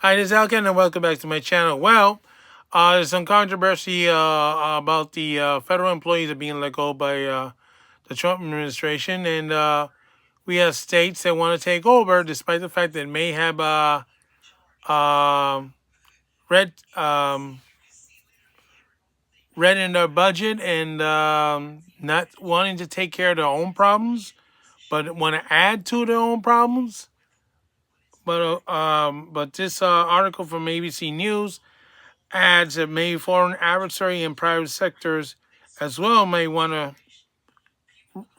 Hi, this is Alken, and welcome back to my channel. Well, there's some controversy about the federal employees that are being let go by the Trump administration, and we have states that want to take over, despite the fact that it may have um red red in their budget and not wanting to take care of their own problems, but want to add to their own problems. But this article from ABC News adds that maybe foreign adversary and private sectors as well may want to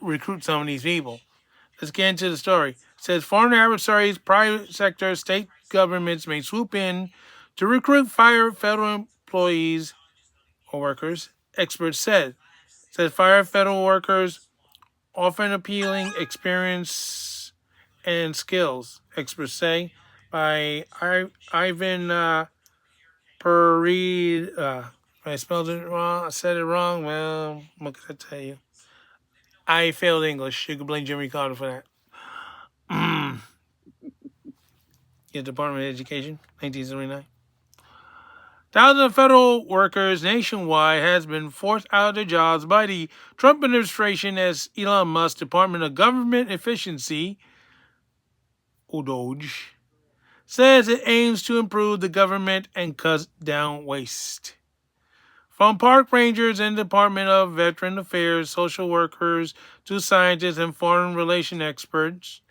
recruit some of these people. Let's get into the story. It says foreign adversaries, private sector, state governments may swoop in to recruit fire federal employees or workers, experts said. It says fire federal workers often appealing experience and skills, experts say, by Ivan Pereira. I spelled it wrong. I said it wrong. Well, what can I tell you? I failed English. You can blame Jimmy Carter for that. The Department of Education, 1979. Thousands of federal workers nationwide has been forced out of their jobs by the Trump administration as Elon Musk's Department of Government Efficiency, or DOGE, says it aims to improve the government and cut down waste. From park rangers and Department of Veteran Affairs, social workers to scientists and foreign relation experts,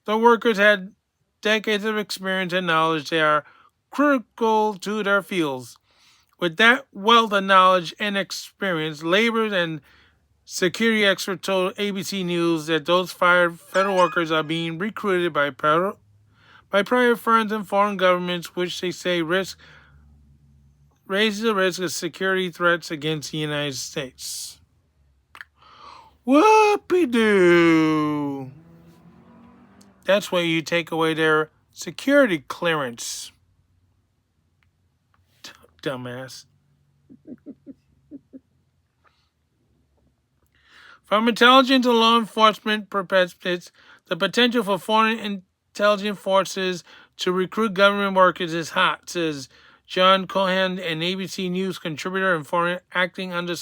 the workers had decades of experience and knowledge that are critical to their fields. With that wealth of knowledge and experience, labor and security experts told ABC News that those fired federal workers are being recruited by private firms and foreign governments, which they say raises the risk of security threats against the United States. Whoopie-doo. That's where you take away their security clearance. Dumbass. From intelligence to law enforcement perspectives, the potential for foreign intelligence forces to recruit government workers is hot, says John Cohen, an ABC News contributor and foreign acting under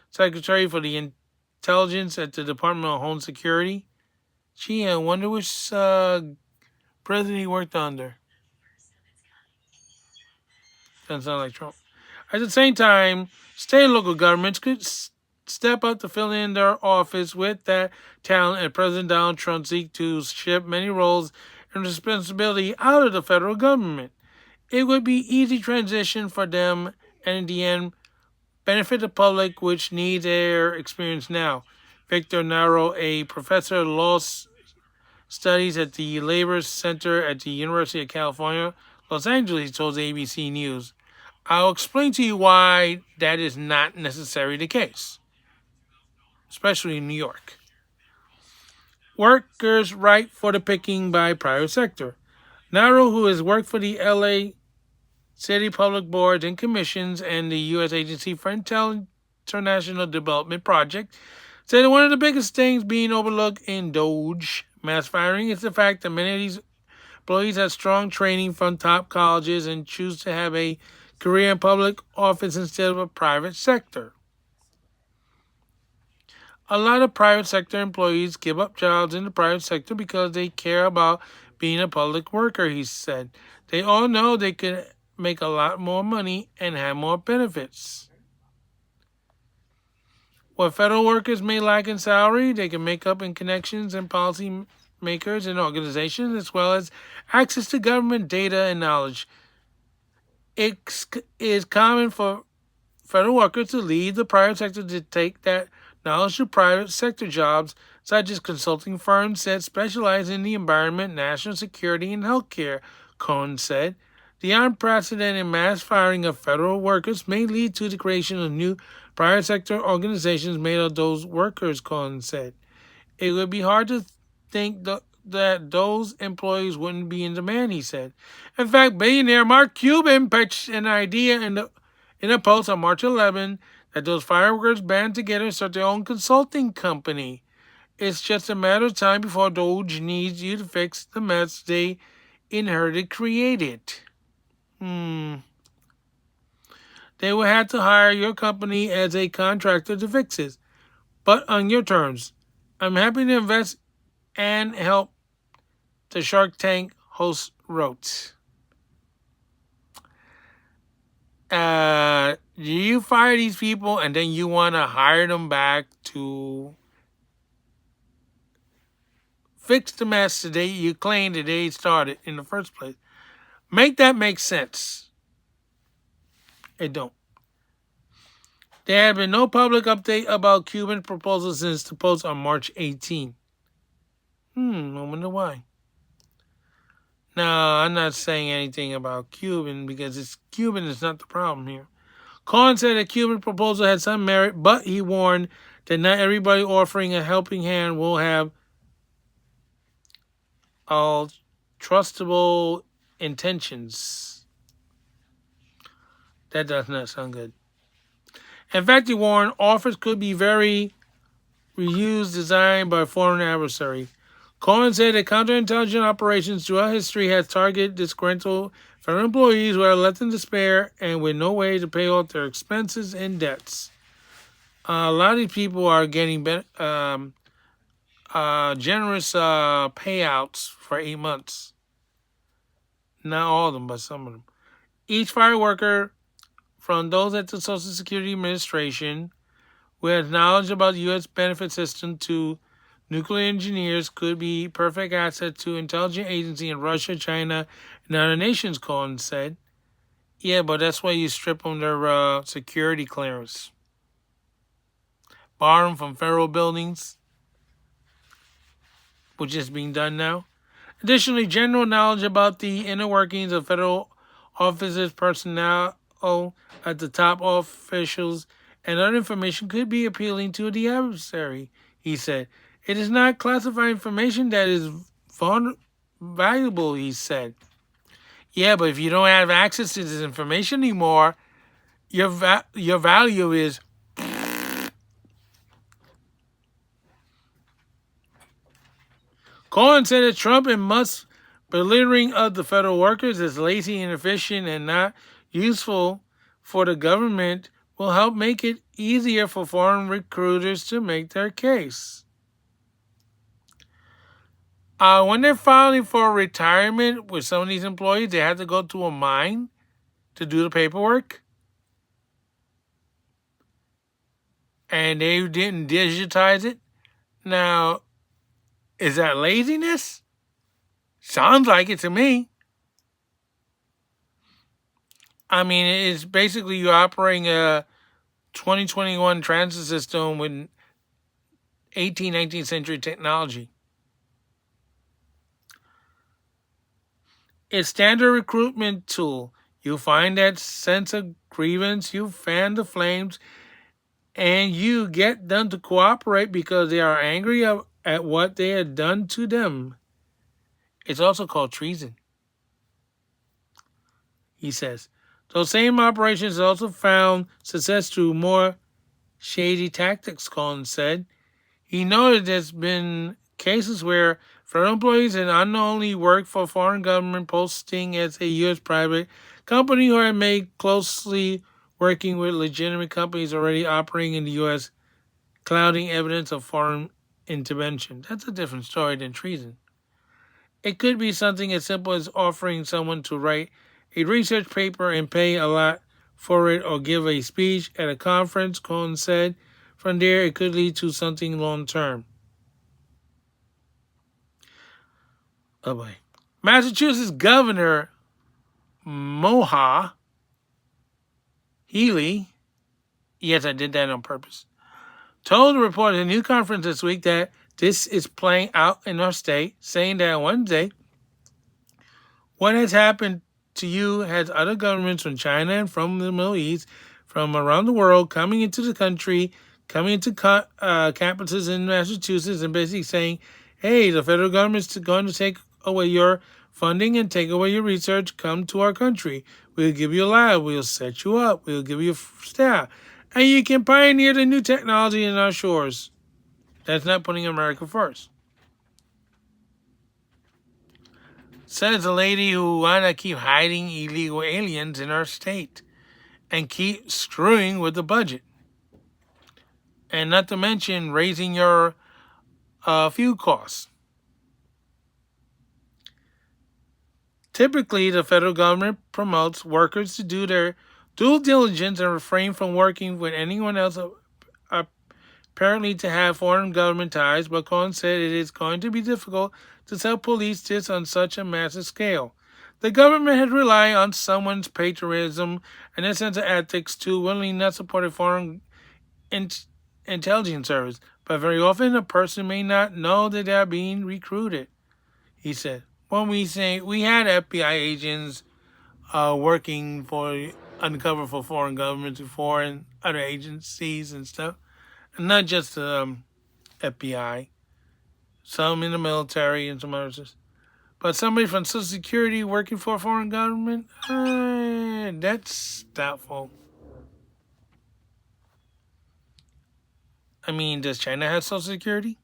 Secretary for the Intelligence at the Department of Homeland Security. Gee, I wonder which president he worked under. Doesn't sound like Trump. At the same time, state and local governments could step up to fill in their office with that talent, and President Donald Trump seeks to shift many roles and responsibility out of the federal government. It would be easy transition for them, and in the end, benefit the public, which needs their experience now. Victor Naro, a professor of law studies at the Labor Center at the University of California, Los Angeles, told ABC News. I'll explain to you why that is not necessarily the case, especially in New York. Workers right for the picking by private sector. Naro, who has worked for the LA City Public Boards and Commissions and the U.S. Agency for International Development Project, said that one of the biggest things being overlooked in DOGE mass firing is the fact that many of these employees have strong training from top colleges and choose to have a career in public office instead of a private sector. A lot of private sector employees give up jobs in the private sector because they care about being a public worker, he said. They all know they could make a lot more money and have more benefits. What federal workers may lack in salary, they can make up in connections and policy makers and organizations, as well as access to government data and knowledge. It is common for federal workers to leave the private sector to take that knowledge to private sector jobs, such as consulting firms that specialize in the environment, national security, and healthcare, Cohen said. The unprecedented mass firing of federal workers may lead to the creation of new private sector organizations made of those workers, Cohen said. It would be hard to think that those employees wouldn't be in demand, he said. In fact, billionaire Mark Cuban pitched an idea in a post on March 11 that those fireworkers band together and start their own consulting company. It's just a matter of time before DOGE needs you to fix the mess they inherited created. Hmm. They will have to hire your company as a contractor to fix it, but on your terms. I'm happy to invest and help, the Shark Tank host wrote. You fire these people and then you want to hire them back to fix the mess that you claimed that they started in the first place. Make that make sense. It don't. There have been no public update about Cuban proposal since the post on March 18. I wonder why. No, I'm not saying anything about Cuban because Cuban is not the problem here. Cohen said the Cuban proposal had some merit, but he warned that not everybody offering a helping hand will have all trustable intentions. That does not sound good. In fact, he warned offers could be very reused, designed by a foreign adversary. Cohen said that counterintelligence operations throughout history has targeted disgruntled federal employees who are left in despair and with no way to pay off their expenses and debts. A lot of these people are getting generous payouts for 8 months. Not all of them, but some of them. Each fire worker, from those at the Social Security Administration, who has knowledge about the U.S. benefit system, to nuclear engineers, could be perfect asset to intelligence agency in Russia, China, and other nations, Cohen said. Yeah, but that's why you strip them their security clearance. Bar them from federal buildings, which is being done now. Additionally, general knowledge about the inner workings of federal officers, personnel at the top officials, and other information could be appealing to the adversary, he said. It is not classified information that is valuable, he said. Yeah, but if you don't have access to this information anymore, your value is. Cohen said that Trump and Musk's belittling of the federal workers as lazy, inefficient, and not useful for the government will help make it easier for foreign recruiters to make their case. When they're filing for retirement with some of these employees, they have to go to a mine to do the paperwork. And they didn't digitize it. Now, is that laziness? Sounds like it to me. I mean, it's basically you're operating a 2021 transit system with 18th, 19th century technology. It's standard recruitment tool. You find that sense of grievance, you fan the flames, and you get them to cooperate because they are angry at what they had done to them. It's also called treason, he says. Those same operations also found success through more shady tactics, Collins said. He noted there's been cases where federal employees had unknowingly worked for foreign government posting as a U.S. private company who had made closely working with legitimate companies already operating in the U.S., clouding evidence of foreign intervention. That's a different story than treason. It could be something as simple as offering someone to write a research paper and pay a lot for it, or give a speech at a conference, Cohen said. From there, it could lead to something long term. Oh boy. Massachusetts Governor Moha Healey, yes, I did that on purpose, told the reporter at a new conference this week that this is playing out in our state, saying that on Wednesday, what has happened to you has other governments from China and from the Middle East, from around the world, coming into the country, coming into campuses in Massachusetts, and basically saying, hey, the federal government's going to take away your funding and take away your research. Come to our country. We'll give you a lab. We'll set you up. We'll give you staff. And you can pioneer the new technology in our shores. That's not putting America first. Says a lady who wanna keep hiding illegal aliens in our state and keep screwing with the budget. And not to mention raising your fuel costs. Typically, the federal government promotes workers to do their due diligence and refrain from working with anyone else apparently to have foreign government ties, but Cohen said it is going to be difficult to self-police this on such a massive scale. The government had relied on someone's patriotism and a sense of ethics to willingly not support a foreign intelligence service, but very often a person may not know that they are being recruited, he said. When we say we had FBI agents working for undercover for foreign governments before and other agencies and stuff, and not just the FBI, some in the military and some others. But somebody from Social Security working for a foreign government, that's doubtful. I mean, does China have Social Security?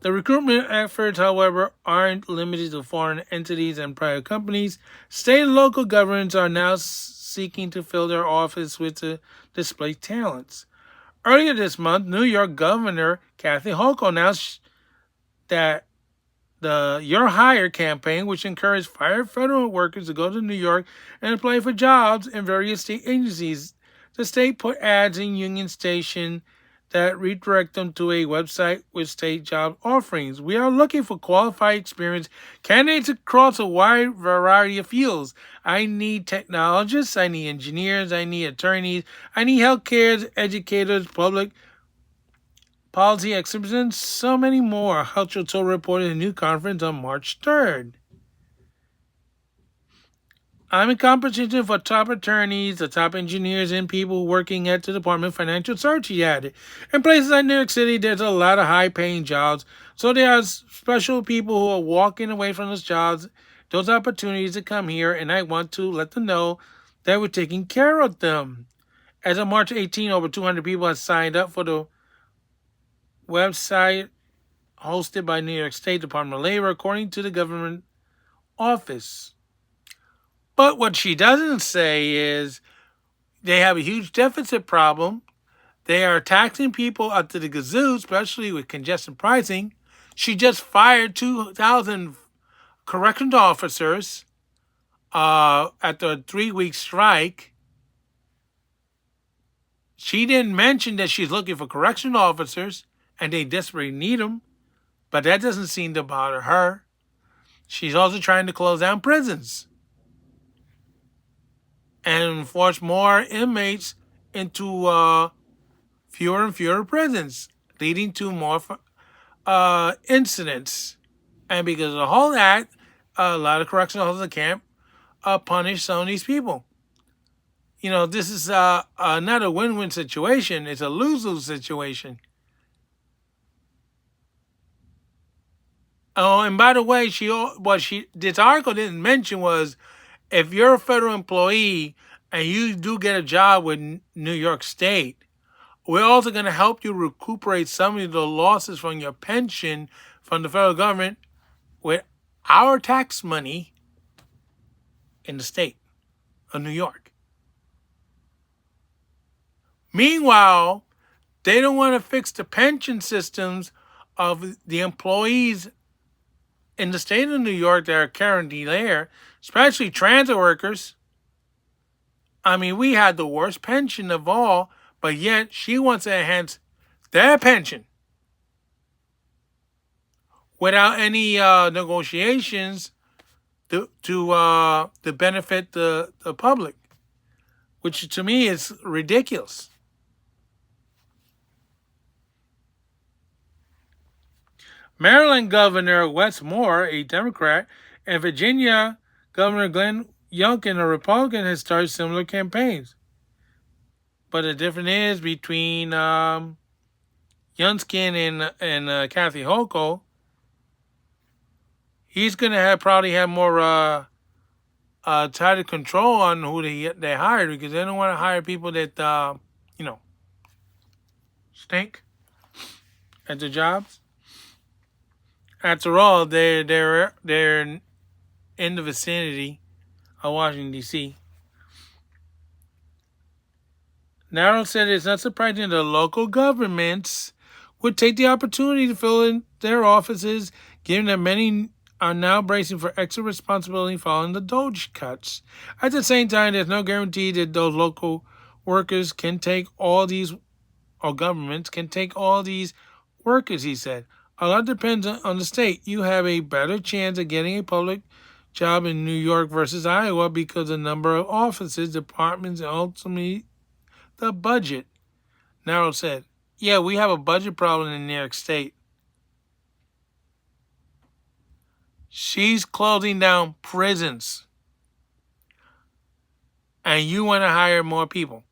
The recruitment efforts, however, aren't limited to foreign entities and private companies. State and local governments are now seeking to fill their office with the displaced talents. Earlier this month, New York Governor Kathy Hochul announced that the Your Hire campaign, which encouraged fired federal workers to go to New York and apply for jobs in various state agencies. The state put ads in Union Station that redirect them to a website with state job offerings. We are looking for qualified, experienced candidates across a wide variety of fields. I need technologists, I need engineers, I need attorneys, I need healthcare, educators, public policy experts, and so many more, Hochul told reporters in a new conference on March 3rd. I'm in competition for top attorneys, the top engineers, and people working at the Department of Financial Search, he added. In places like New York City, there's a lot of high-paying jobs, so there are special people who are walking away from those jobs, those opportunities to come here, and I want to let them know that we're taking care of them. As of March 18, over 200 people have signed up for the website hosted by New York State Department of Labor, according to the government office. But what she doesn't say is they have a huge deficit problem. They are taxing people up to the gazoo, especially with congestion pricing. She just fired 2,000 correctional officers after a 3-week strike. She didn't mention that she's looking for correctional officers and they desperately need them, but that doesn't seem to bother her. She's also trying to close down prisons and force more inmates into fewer and fewer prisons, leading to more incidents. And because of the whole act, a lot of correctional officers can't punish some of these people. You know, this is not a win-win situation. It's a lose-lose situation. Oh, and by the way, this article didn't mention was if you're a federal employee and you do get a job with New York State, we're also going to help you recuperate some of the losses from your pension from the federal government with our tax money in the state of New York. Meanwhile, they don't want to fix the pension systems of the employees in the state of New York that are currently there, especially transit workers. I mean, we had the worst pension of all, but yet she wants to enhance their pension without any negotiations to benefit the public, which to me is ridiculous. Maryland Governor Wes Moore, a Democrat, and Virginia Governor Glenn Youngkin, a Republican, has started similar campaigns. But the difference is between Youngkin and Kathy Hochul, he's going to probably have more tighter control on who they hire, because they don't want to hire people that, stink at their jobs. After all, they're in the vicinity of Washington D.C. Narrow said it's not surprising that local governments would take the opportunity to fill in their offices, given that many are now bracing for extra responsibility following the Doge cuts. At the same time, there's no guarantee that those local workers can take all these, or governments can take all these workers, he said. A lot depends on the state. You have a better chance of getting a public job in New York versus Iowa because of the number of offices, departments, and ultimately the budget. Narrow said, yeah, we have a budget problem in New York State. She's closing down prisons. And you want to hire more people.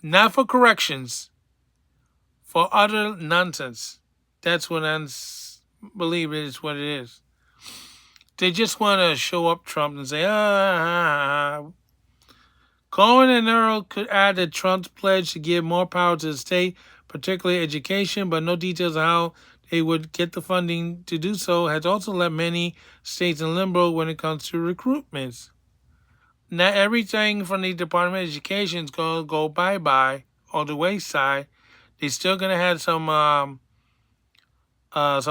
Not for corrections, for utter nonsense. That's what I believe is what it is. They just want to show up Trump and say, Cohen and Earl could add that Trump's pledge to give more power to the state, particularly education, but no details on how they would get the funding to do so, has also left many states in limbo when it comes to recruitments. Not everything from the Department of Education is going to go bye-bye or the wayside. They're still going to have some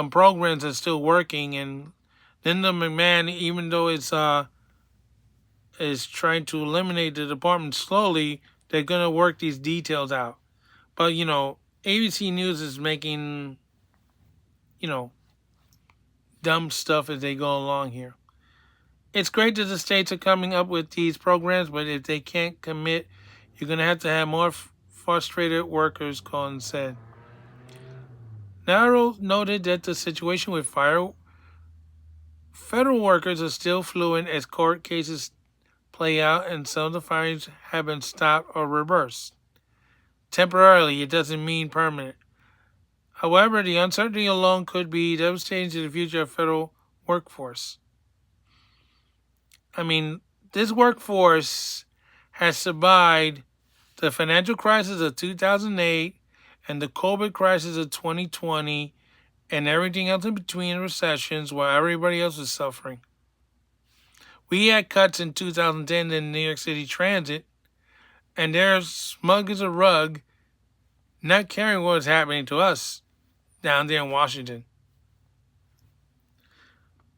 programs that's still working, and Linda McMahon, even though it's is trying to eliminate the department slowly, they're going to work these details out. But, ABC News is making, dumb stuff as they go along here. It's great that the states are coming up with these programs, but if they can't commit, you're going to have more frustrated workers, Cohen said. Narrow noted that the situation with federal workers is still fluid as court cases play out and some of the firings have been stopped or reversed. Temporarily, it doesn't mean permanent. However, the uncertainty alone could be devastating to the future of federal workforce. I mean, this workforce has survived the financial crisis of 2008 and the COVID crisis of 2020 and everything else in between recessions while everybody else is suffering. We had cuts in 2010 in New York City Transit, and they're smug as a rug, not caring what's happening to us down there in Washington.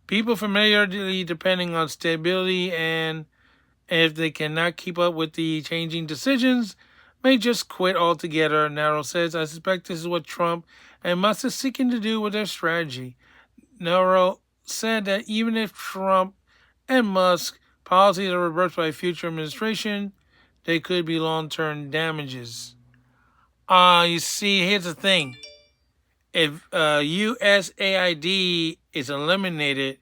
People familiarly depending on stability, and if they cannot keep up with the changing decisions, may just quit altogether, Narrow says. I suspect this is what Trump and Musk is seeking to do with their strategy. Narrow said that even if Trump and Musk policies are reversed by a future administration, they could be long-term damages. You see, here's the thing. If USAID is eliminated,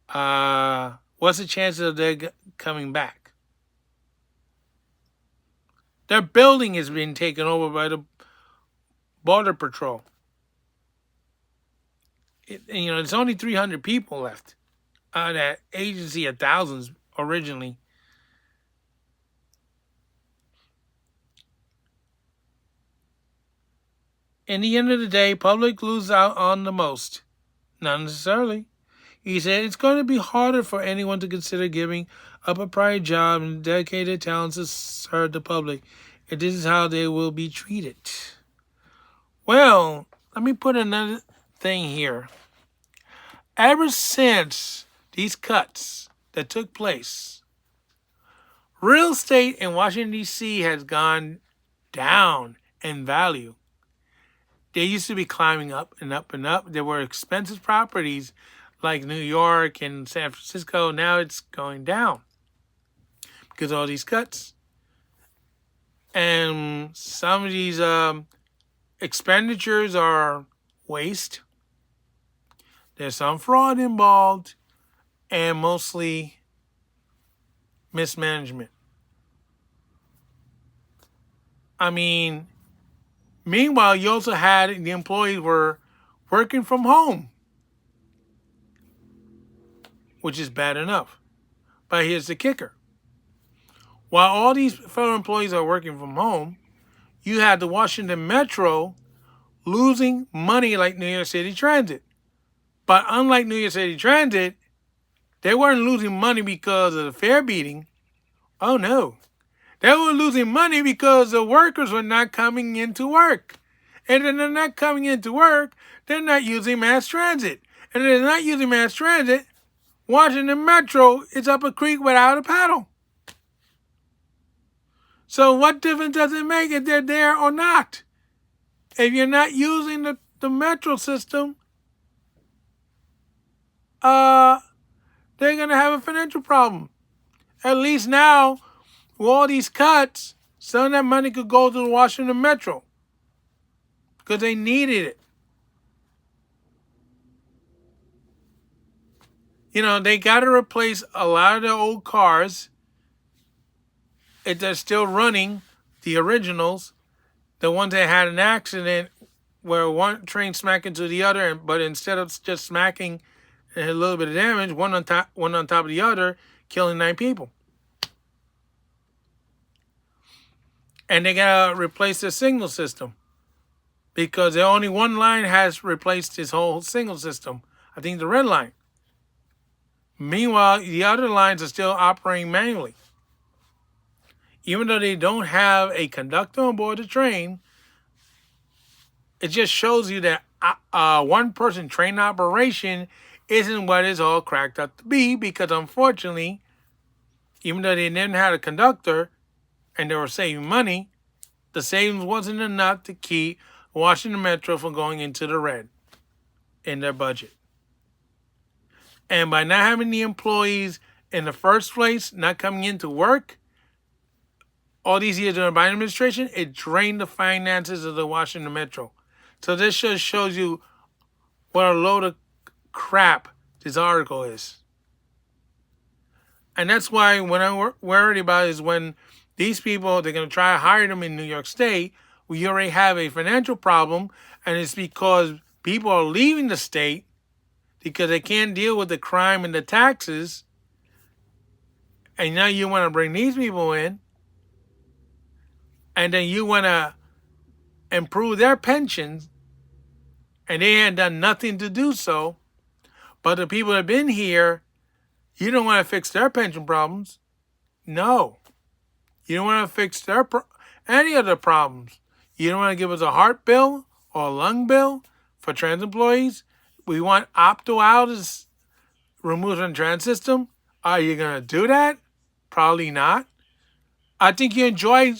what's the chances of their coming back? Their building is being taken over by the Border Patrol. It's only 300 people left out of that agency of thousands originally. In the end of the day, public loses out on the most. Not necessarily. He said it's going to be harder for anyone to consider giving up a prior job and dedicated talents to serve the public if this is how they will be treated. Well, let me put another thing here. Ever since these cuts that took place, real estate in Washington, D.C. has gone down in value. They used to be climbing up and up and up. There were expensive properties like New York and San Francisco. Now it's going down because of all these cuts. And some of these expenditures are waste. There's some fraud involved and mostly mismanagement. I mean, meanwhile, you also had the employees were working from home, which is bad enough. But here's the kicker. While all these federal employees are working from home, you had the Washington Metro losing money like New York City Transit. But unlike New York City Transit, they weren't losing money because of the fare beating. Oh no. They were losing money because the workers were not coming into work. And then they're not coming into work, they're not using mass transit. And if they're not using mass transit, Washington Metro is up a creek without a paddle. So what difference does it make if they're there or not? If you're not using the metro system, they're going to have a financial problem. At least now, with all these cuts, some of that money could go to the Washington Metro because they needed it. You know, they got to replace a lot of the old cars if they're still running, the originals, the ones that had an accident where one train smacked into the other, but instead of just smacking and a little bit of damage, one on top of the other, killing 9 people. And they gotta replace the signal system because only one line has replaced this whole signal system. I think the red line. Meanwhile, the other lines are still operating manually. Even though they don't have a conductor on board the train, it just shows you that one-person train operation isn't what it's all cracked up to be, because unfortunately, even though they didn't have a conductor and they were saving money, the savings wasn't enough to keep Washington Metro from going into the red in their budget. And by not having the employees in the first place, not coming into work, all these years during the Biden administration, it drained the finances of the Washington Metro. So this just shows you what a load of crap this article is. And that's why when I'm worried about is when these people, they're going to try to hire them in New York State, we already have a financial problem, and it's because people are leaving the state because they can't deal with the crime and the taxes, and now you want to bring these people in, and then you want to improve their pensions, and they had done nothing to do so. But the people that have been here, you don't want to fix their pension problems. No. You don't want to fix any of the problems. You don't want to give us a heart bill or a lung bill for trans employees. We want opt-out is removed from the trans system. Are you going to do that? Probably not. I think you enjoy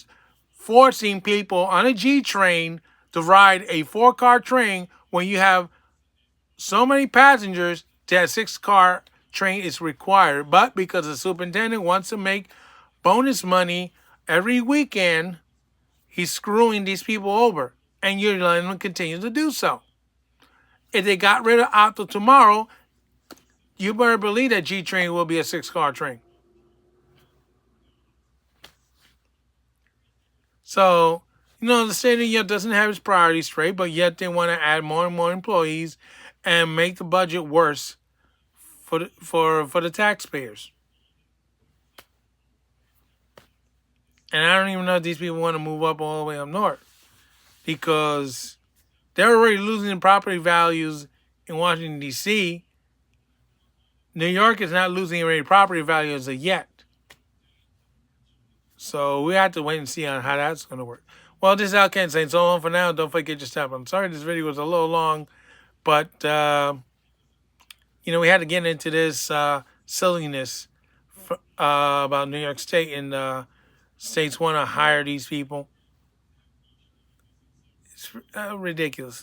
forcing people on a G train to ride a 4-car train when you have so many passengers that a 6-car train is required. But because the superintendent wants to make bonus money every weekend, he's screwing these people over. And you're letting them continue to do so. If they got rid of Opto tomorrow, you better believe that G train will be a 6-car train. So, you know, the state of New York doesn't have its priorities straight, but yet they want to add more and more employees and make the budget worse for the taxpayers. And I don't even know if these people want to move up all the way up north, because they're already losing property values in Washington, D.C. New York is not losing any property values yet. So we have to wait and see on how that's going to work. Well, this is Al Ken saying so long for now. Don't forget your step. I'm sorry this video was a little long, but, you know, we had to get into this silliness about New York State, and states want to hire these people. It's ridiculous.